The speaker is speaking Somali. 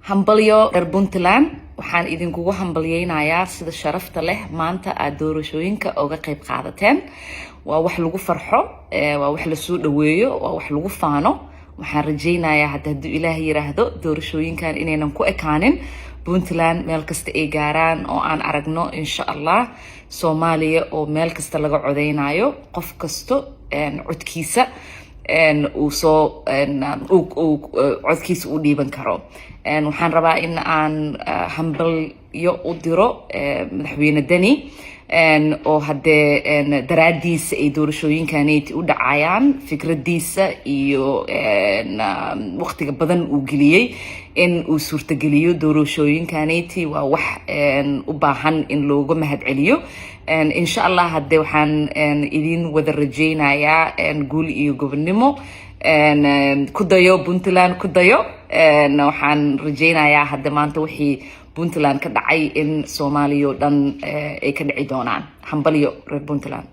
hambalyo reer Puntland waxaan idinkugu hambalyeynayaa sida sharafta leh maanta aad doorashooyinka uga qayb qaadateen waa wax lagu farxo waa wax la soo dhaweeyo waa wax lagu faano waxaan rajaynayaa haddii Ilaahay yiraahdo doorashooyinkan inaynan ku ekaanin Puntland meel kasta ay gaaraan oo aan aragno insha Allah Soomaaliya oo meel kasta laga codeynayo qof kasto codkiisa uu soo codkiisa u dhiiban karo waxaan rabaa in aan hambalyo u diro madaxweyne Dani oo hadee daraadiisa ay doorashooyinkaneeti u dhacayaan fikradiisa iyo waqtiga badan uu geliyay in uu suurtageliyo doorashooyinkaneeti waa wax u baahan in looga mahadceliyo insha Allah hadee waxaan idin wada rajaynayaa guul iyo gobonimo ku dayo Puntland ku dayo waxaan rajaynayaa hadda maanta wixii Puntland ka dhacay in Soomaaliya dhan ay ka dhici doonaan hambalyo reer Puntland